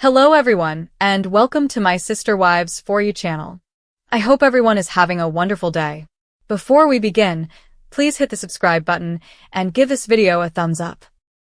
Hello everyone, and welcome to my Sister Wives For You channel. I hope everyone is having a wonderful day. Before we begin, please hit the subscribe button and give this video a thumbs up.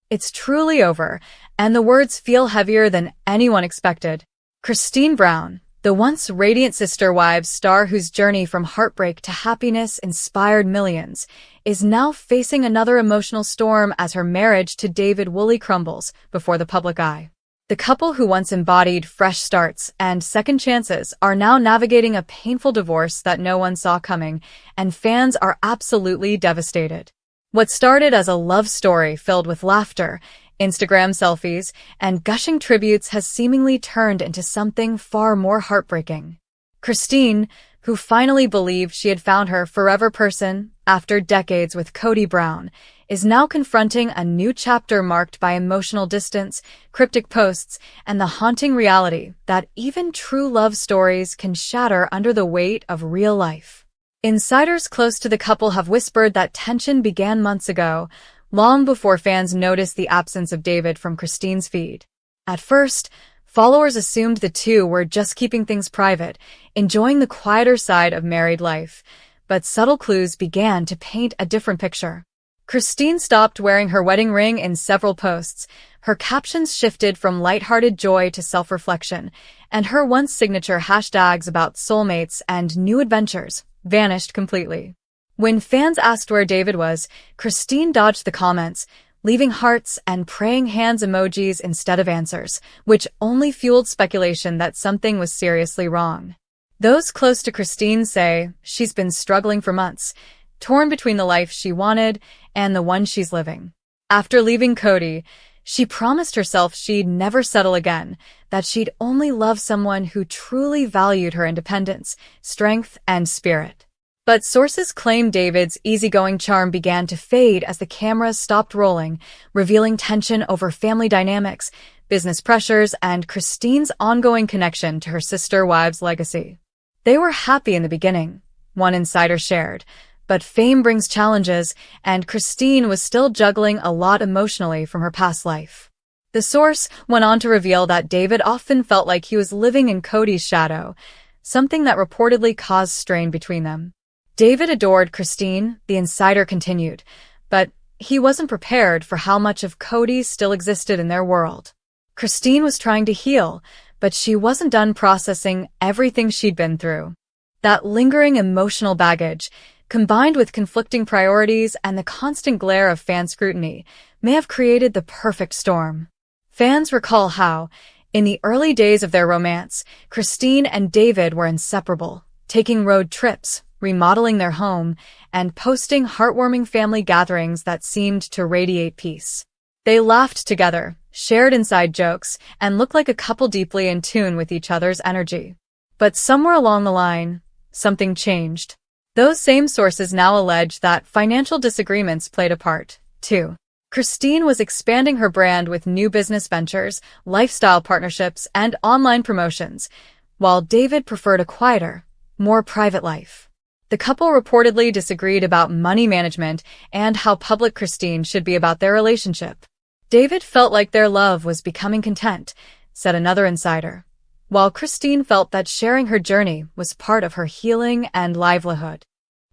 It's truly over, and the words feel heavier than anyone expected. Christine Brown, the once radiant Sister Wives star whose journey from heartbreak to happiness inspired millions, is now facing another emotional storm as her marriage to David Woolley crumbles before the public eye. The couple who once embodied fresh starts and second chances are now navigating a painful divorce that no one saw coming, and fans are absolutely devastated. What started as a love story filled with laughter, Instagram selfies, and gushing tributes has seemingly turned into something far more heartbreaking. Christine, who finally believed she had found her forever person after decades with Kody Brown, is now confronting a new chapter marked by emotional distance, cryptic posts, and the haunting reality that even true love stories can shatter under the weight of real life. Insiders close to the couple have whispered that tension began months ago, long before fans noticed the absence of David from Christine's feed. At first, followers assumed the two were just keeping things private, enjoying the quieter side of married life, but subtle clues began to paint a different picture. Christine stopped wearing her wedding ring in several posts, her captions shifted from lighthearted joy to self-reflection, and her once signature hashtags about soulmates and new adventures vanished completely. When fans asked where David was, Christine dodged the comments, leaving hearts and praying hands emojis instead of answers, which only fueled speculation that something was seriously wrong. Those close to Christine say she's been struggling for months, torn between the life she wanted and the one she's living. After leaving Kody, she promised herself she'd never settle again, that she'd only love someone who truly valued her independence, strength, and spirit. But sources claim David's easygoing charm began to fade as the cameras stopped rolling, revealing tension over family dynamics, business pressures, and Christine's ongoing connection to her sister wives' legacy. They were happy in the beginning, one insider shared, but fame brings challenges, and Christine was still juggling a lot emotionally from her past life. The source went on to reveal that David often felt like he was living in Kody's shadow, something that reportedly caused strain between them. David adored Christine, the insider continued, but he wasn't prepared for how much of Kody still existed in their world. Christine was trying to heal, but she wasn't done processing everything she'd been through. That lingering emotional baggage, combined with conflicting priorities and the constant glare of fan scrutiny, may have created the perfect storm. Fans recall how, in the early days of their romance, Christine and David were inseparable, taking road trips, remodeling their home, and posting heartwarming family gatherings that seemed to radiate peace. They laughed together, shared inside jokes, and looked like a couple deeply in tune with each other's energy. But somewhere along the line, something changed. Those same sources now allege that financial disagreements played a part, too. Christine was expanding her brand with new business ventures, lifestyle partnerships, and online promotions, while David preferred a quieter, more private life. The couple reportedly disagreed about money management and how public Christine should be about their relationship. David felt like their love was becoming content, said another insider, while Christine felt that sharing her journey was part of her healing and livelihood.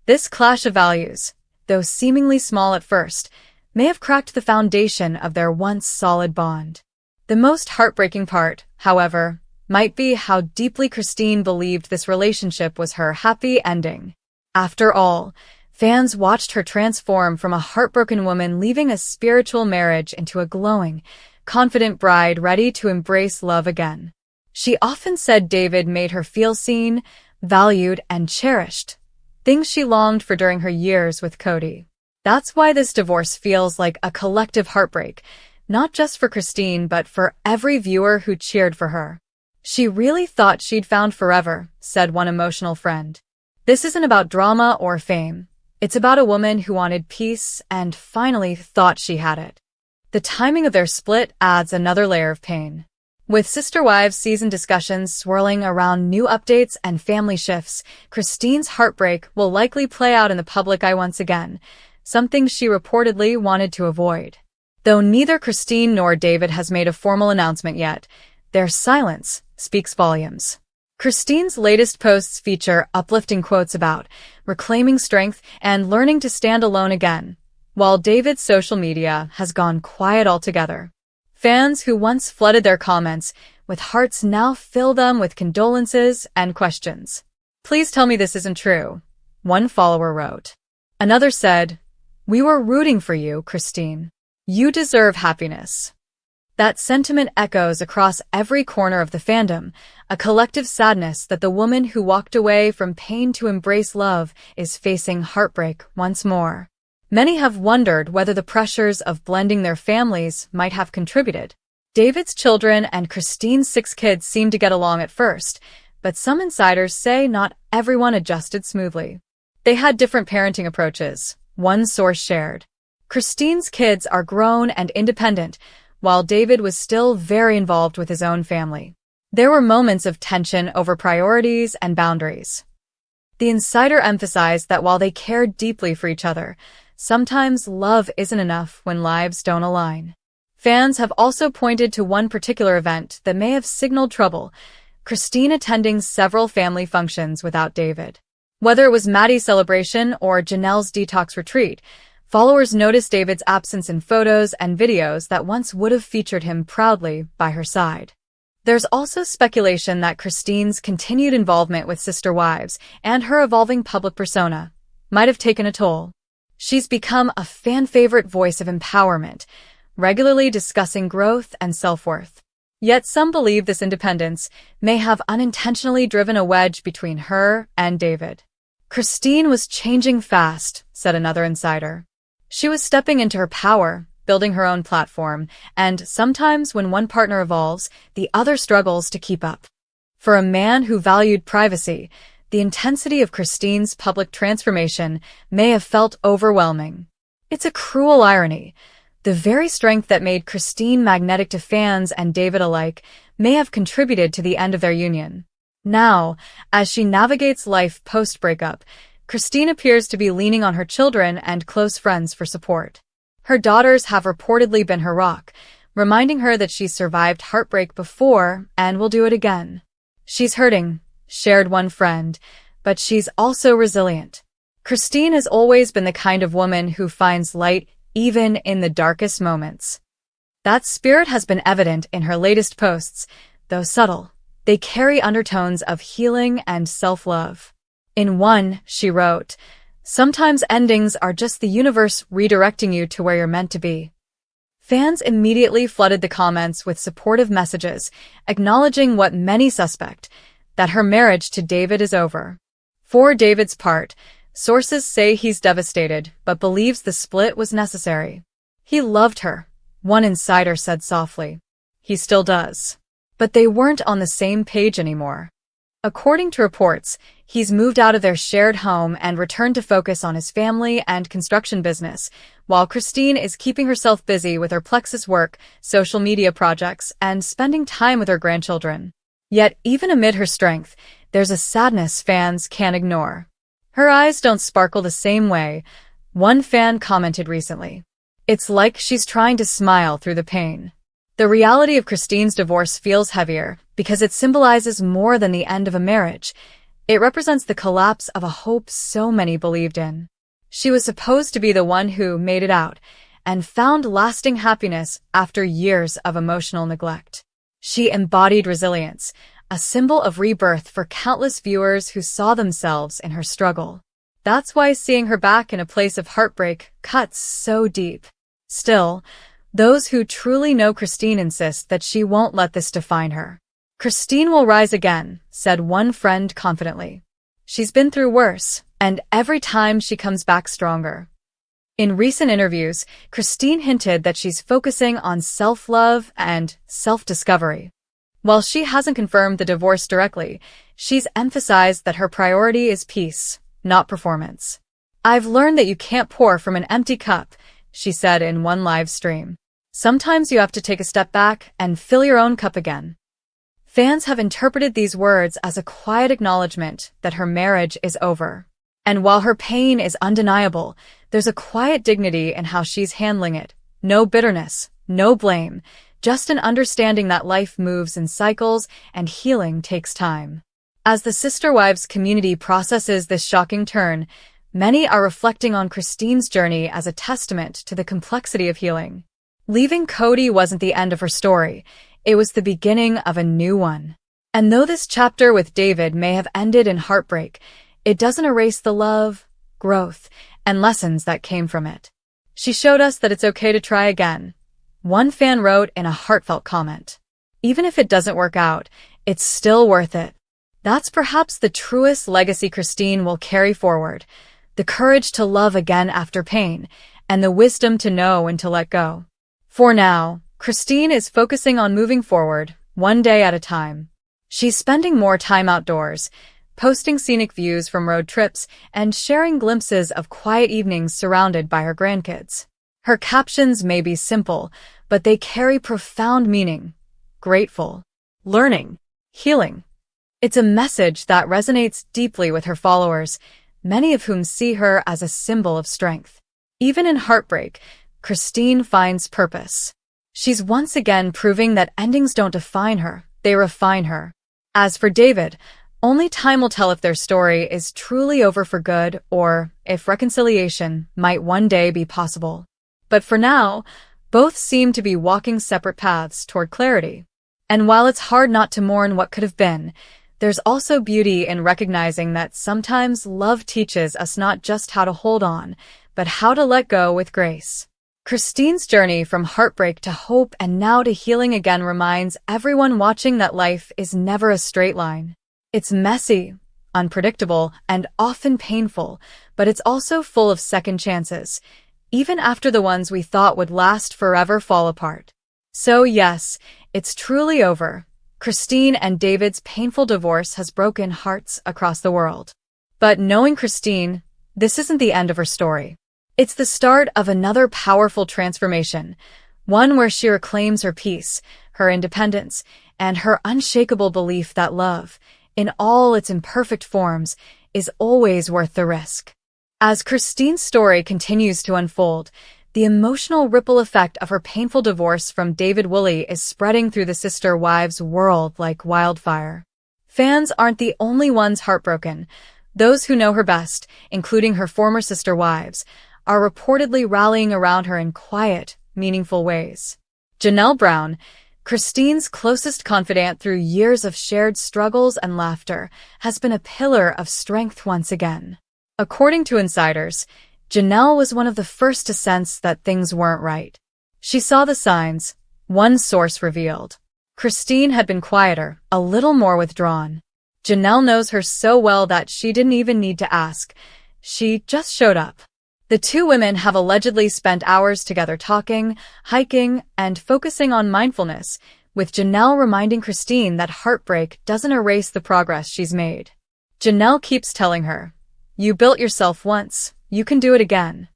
This clash of values, though seemingly small at first, may have cracked the foundation of their once solid bond. The most heartbreaking part, however, might be how deeply Christine believed this relationship was her happy ending. After all, fans watched her transform from a heartbroken woman leaving a spiritual marriage into a glowing, confident bride ready to embrace love again. She often said David made her feel seen, valued, and cherished, things she longed for during her years with Kody. That's why this divorce feels like a collective heartbreak, not just for Christine but for every viewer who cheered for her. She really thought she'd found forever, said one emotional friend. This isn't about drama or fame. It's about a woman who wanted peace and finally thought she had it. The timing of their split adds another layer of pain. With Sister Wives season discussions swirling around new updates and family shifts, Christine's heartbreak will likely play out in the public eye once again, something she reportedly wanted to avoid. Though neither Christine nor David has made a formal announcement yet, Their silence speaks volumes. Christine's latest posts feature uplifting quotes about reclaiming strength and learning to stand alone again, while David's social media has gone quiet altogether. Fans who once flooded their comments with hearts now fill them with condolences and questions. "Please tell me this isn't true," one follower wrote. Another said, "We were rooting for you, Christine. You deserve happiness." That sentiment echoes across every corner of the fandom, a collective sadness that the woman who walked away from pain to embrace love is facing heartbreak once more. Many have wondered whether the pressures of blending their families might have contributed. David's children and Christine's 6 kids seemed to get along at first, but some insiders say not everyone adjusted smoothly. They had different parenting approaches, one source shared. Christine's kids are grown and independent, while David was still very involved with his own family. There were moments of tension over priorities and boundaries. The insider emphasized that while they cared deeply for each other, sometimes love isn't enough when lives don't align. Fans have also pointed to one particular event that may have signaled trouble: Christine attending several family functions without David. Whether it was Maddie's celebration or Janelle's detox retreat, followers noticed David's absence in photos and videos that once would have featured him proudly by her side. There's also speculation that Christine's continued involvement with Sister Wives and her evolving public persona might have taken a toll. She's become a fan-favorite voice of empowerment, regularly discussing growth and self-worth. Yet some believe this independence may have unintentionally driven a wedge between her and David. "Christine was changing fast," said another insider. "She was stepping into her power, building her own platform, and sometimes when one partner evolves, the other struggles to keep up." For a man who valued privacy, the intensity of Christine's public transformation may have felt overwhelming. It's a cruel irony. The very strength that made Christine magnetic to fans and David alike may have contributed to the end of their union. Now, as she navigates life post-breakup, Christine appears to be leaning on her children and close friends for support. Her daughters have reportedly been her rock, reminding her that she's survived heartbreak before and will do it again. "She's hurting," shared one friend, "but she's also resilient." Christine has always been the kind of woman who finds light even in the darkest moments. That spirit has been evident in her latest posts, though subtle. They carry undertones of healing and self-love. In one, she wrote, "Sometimes endings are just the universe redirecting you to where you're meant to be." Fans immediately flooded the comments with supportive messages, acknowledging what many suspect, that her marriage to David is over. For David's part, sources say he's devastated, but believes the split was necessary. "He loved her," one insider said softly. "He still does. But they weren't on the same page anymore." According to reports, he's moved out of their shared home and returned to focus on his family and construction business, while Christine is keeping herself busy with her Plexus work, social media projects, and spending time with her grandchildren. Yet, even amid her strength, there's a sadness fans can't ignore. "Her eyes don't sparkle the same way," one fan commented recently. "It's like she's trying to smile through the pain." The reality of Christine's divorce feels heavier because it symbolizes more than the end of a marriage. It represents the collapse of a hope so many believed in. She was supposed to be the one who made it out and found lasting happiness after years of emotional neglect. She embodied resilience, a symbol of rebirth for countless viewers who saw themselves in her struggle. That's why seeing her back in a place of heartbreak cuts so deep. Still, those who truly know Christine insist that she won't let this define her. "Christine will rise again," said one friend confidently. "She's been through worse, and every time she comes back stronger." In recent interviews, Christine hinted that she's focusing on self-love and self-discovery. While she hasn't confirmed the divorce directly, she's emphasized that her priority is peace, not performance. "I've learned that you can't pour from an empty cup," she said in one live stream. "Sometimes you have to take a step back and fill your own cup again." Fans have interpreted these words as a quiet acknowledgement that her marriage is over. And while her pain is undeniable, there's a quiet dignity in how she's handling it. No bitterness, no blame, just an understanding that life moves in cycles and healing takes time. As the Sister Wives community processes this shocking turn, many are reflecting on Christine's journey as a testament to the complexity of healing. Leaving Cody wasn't the end of her story, it was the beginning of a new one. And though this chapter with David may have ended in heartbreak, it doesn't erase the love, growth, and lessons that came from it. She showed us that it's okay to try again. One fan wrote in a heartfelt comment, "Even if it doesn't work out, it's still worth it." That's perhaps the truest legacy Christine will carry forward, the courage to love again after pain, and the wisdom to know when to let go. For now, Christine is focusing on moving forward, one day at a time. She's spending more time outdoors, posting scenic views from road trips, and sharing glimpses of quiet evenings surrounded by her grandkids. Her captions may be simple, but they carry profound meaning. Grateful, learning, healing. It's a message that resonates deeply with her followers, many of whom see her as a symbol of strength. Even in heartbreak, Christine finds purpose. She's once again proving that endings don't define her, they refine her. As for David, only time will tell if their story is truly over for good or if reconciliation might one day be possible. But for now, both seem to be walking separate paths toward clarity. And while it's hard not to mourn what could have been, there's also beauty in recognizing that sometimes love teaches us not just how to hold on, but how to let go with grace. Christine's journey from heartbreak to hope and now to healing again reminds everyone watching that life is never a straight line. It's messy, unpredictable, and often painful, but it's also full of second chances, even after the ones we thought would last forever fall apart. So yes, it's truly over. Christine and David's painful divorce has broken hearts across the world. But knowing Christine, this isn't the end of her story. It's the start of another powerful transformation, one where she reclaims her peace, her independence, and her unshakable belief that love, in all its imperfect forms, is always worth the risk. As Christine's story continues to unfold, the emotional ripple effect of her painful divorce from David Woolley is spreading through the Sister Wives world like wildfire. Fans aren't the only ones heartbroken. Those who know her best, including her former Sister Wives, are reportedly rallying around her in quiet, meaningful ways. Janelle Brown, Christine's closest confidant through years of shared struggles and laughter, has been a pillar of strength once again. According to insiders, Janelle was one of the first to sense that things weren't right. She saw the signs, one source revealed. Christine had been quieter, a little more withdrawn. Janelle knows her so well that she didn't even need to ask. She just showed up. The two women have allegedly spent hours together talking, hiking, and focusing on mindfulness, with Janelle reminding Christine that heartbreak doesn't erase the progress she's made. Janelle keeps telling her, "You built yourself once, you can do it again."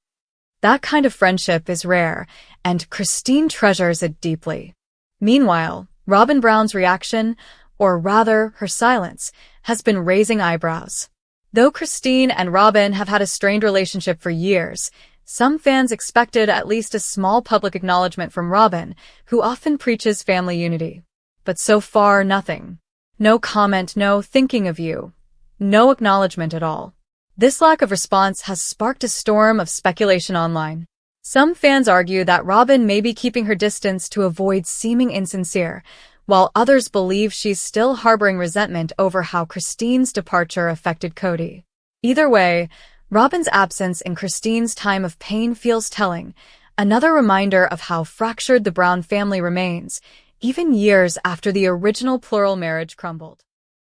That kind of friendship is rare, and Christine treasures it deeply. Meanwhile, Robin Brown's reaction, or rather her silence, has been raising eyebrows. Though Christine and Robin have had a strained relationship for years, some fans expected at least a small public acknowledgement from Robin, who often preaches family unity. But so far, nothing. No comment, no thinking of you. No acknowledgement at all. This lack of response has sparked a storm of speculation online. Some fans argue that Robin may be keeping her distance to avoid seeming insincere, while others believe she's still harboring resentment over how Christine's departure affected Cody. Either way, Robin's absence in Christine's time of pain feels telling, another reminder of how fractured the Brown family remains, even years after the original plural marriage crumbled.